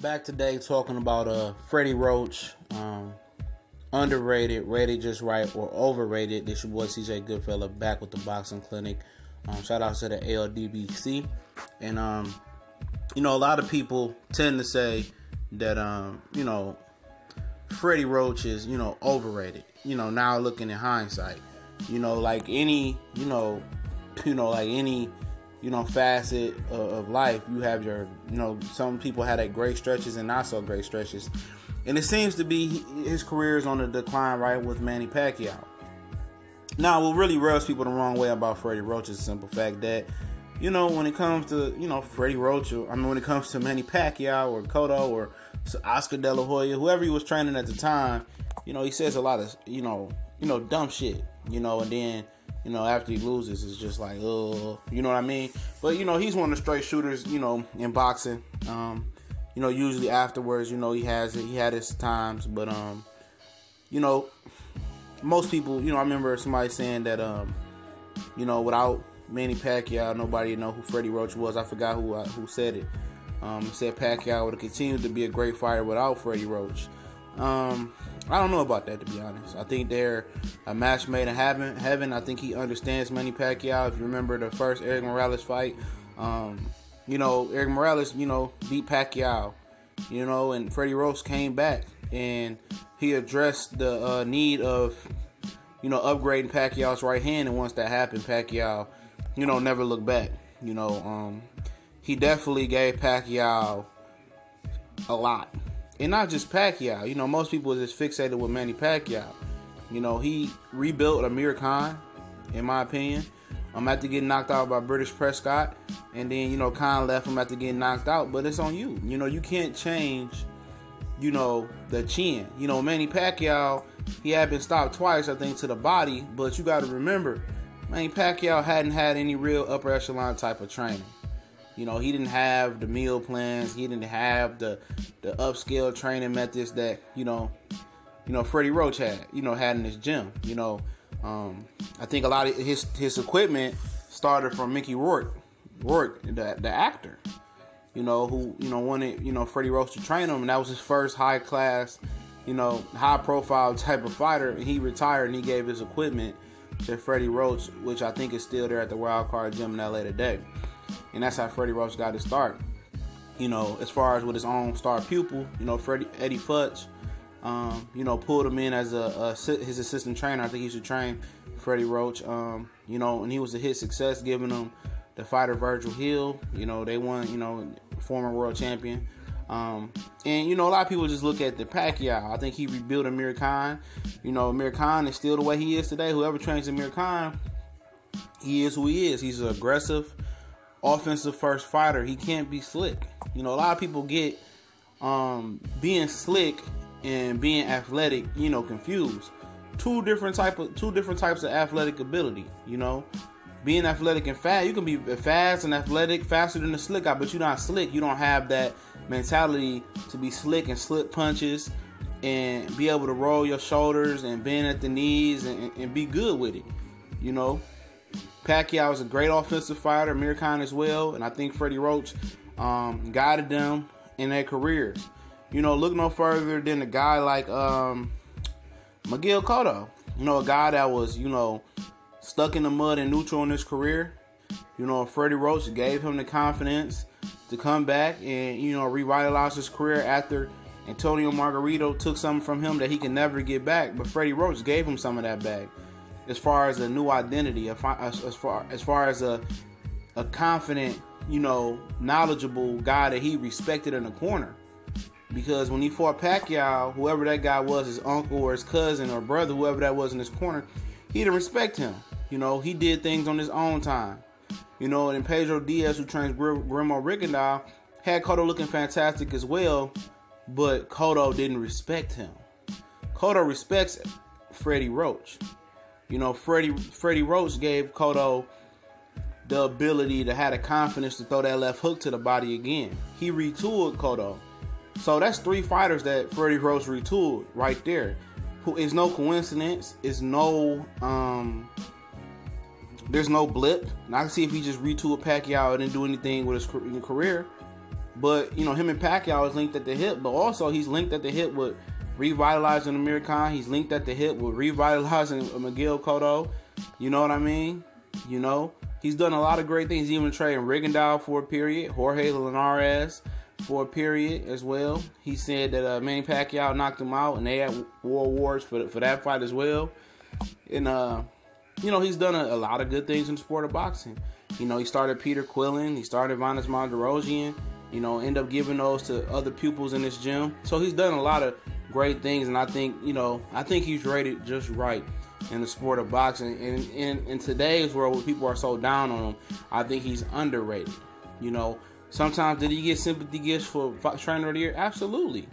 Back today talking about Freddie Roach, underrated, rated just right, or overrated. This your boy CJ Goodfella back with the boxing clinic. Shout out to the LDBC. And a lot of people tend to say that Freddie Roach is overrated. Now looking in hindsight, like any facet of life, you have your, some people had that great stretches and not so great stretches. And it seems to be his career is on the decline, right, with Manny Pacquiao. Now, what really rubs people the wrong way about Freddie Roach is the simple fact that, when it comes to, Freddie Roach, when it comes to Manny Pacquiao or Cotto or Oscar De La Hoya, whoever he was training at the time, he says a lot of, dumb shit, and then, after he loses, it's just like, you know what I mean? But, he's one of the straight shooters, in boxing. Usually afterwards, he had his times. But, most people, I remember somebody saying that, without Manny Pacquiao, nobody know who Freddie Roach was. I forgot who said it. Said Pacquiao would have continued to be a great fighter without Freddie Roach. I don't know about that, to be honest. I think they're a match made in heaven. I think he understands Manny Pacquiao. If you remember the first Eric Morales fight, Eric Morales, beat Pacquiao, and Freddie Roach came back and he addressed the need of, upgrading Pacquiao's right hand. And once that happened, Pacquiao, never looked back. He definitely gave Pacquiao a lot. And not just Pacquiao. Most people are just fixated with Manny Pacquiao. He rebuilt Amir Khan, in my opinion. After getting knocked out by British Prescott. And then, Khan left him after getting knocked out. But it's on you. You can't change, the chin. Manny Pacquiao, he had been stopped twice, I think, to the body. But you got to remember, Manny Pacquiao hadn't had any real upper echelon type of training. He didn't have the meal plans. He didn't have the upscale training methods that, Freddie Roach had in his gym. I think a lot of his equipment started from Mickey Rourke, the actor, who, wanted, Freddie Roach to train him. And that was his first high class, high profile type of fighter. And he retired and he gave his equipment to Freddie Roach, which I think is still there at the Wild Card Gym in LA today. And that's how Freddie Roach got his start. As far as with his own star pupil, Eddie Futch, pulled him in as his assistant trainer. I think he used to train Freddie Roach, and he was a hit success, giving him the fighter Virgil Hill. They won, former world champion. And, a lot of people just look at the Pacquiao. I think he rebuilt Amir Khan. Amir Khan is still the way he is today. Whoever trains Amir Khan, he is who he is. He's an aggressive, offensive first fighter. He can't be slick. A lot of people get being slick and being athletic, confused. Two different types of athletic ability. Being athletic and fast. You can be fast and athletic, faster than the slick guy, but you're not slick. You don't have that mentality to be slick and slip punches and be able to roll your shoulders and bend at the knees and be good with it. Pacquiao is a great offensive fighter, Amir Khan as well, and I think Freddie Roach guided them in their careers. Look no further than a guy like Miguel Cotto. A guy that was, stuck in the mud and neutral in his career. Freddie Roach gave him the confidence to come back and, revitalize his career after Antonio Margarito took something from him that he can never get back. But Freddie Roach gave him some of that back. As far as a new identity, as far as a confident, knowledgeable guy that he respected in the corner. Because when he fought Pacquiao, whoever that guy was, his uncle or his cousin or brother, whoever that was in his corner, he didn't respect him. He did things on his own time. And then Pedro Diaz, who trains Guillermo Rigondeaux, had Cotto looking fantastic as well, but Cotto didn't respect him. Cotto respects Freddie Roach. Freddie Roach gave Cotto the ability to have the confidence to throw that left hook to the body again. He retooled Cotto. So that's three fighters that Freddie Roach retooled right there. Who is no coincidence. There's no blip. And I can see if he just retooled Pacquiao and didn't do anything with his career. But, you know, him and Pacquiao is linked at the hip, but also he's linked at the hip with revitalizing Amir Khan. He's linked at the hip with revitalizing Miguel Cotto. You know what I mean? You know, he's done a lot of great things. He even trained Rigondeaux for a period, Jorge Linares for a period as well. He said that Manny Pacquiao knocked him out, and they had war awards for that fight as well. And, you know, he's done a lot of good things in the sport of boxing. You know, he started Peter Quillen. He started Vanes Marderosian. You know, end up giving those to other pupils in this gym. So he's done a lot of great things, and I think, you know, he's rated just right in the sport of boxing. And in today's world where people are so down on him, I think he's underrated. You know, sometimes did he get sympathy gifts for trainer of the year? Absolutely.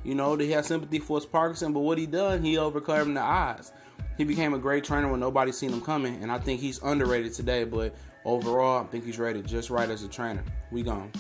You know, did he have sympathy for his Parkinson? But what he done, he overcame the odds. He became a great trainer when nobody seen him coming, and I think he's underrated today. But overall, I think he's rated just right as a trainer. We gone.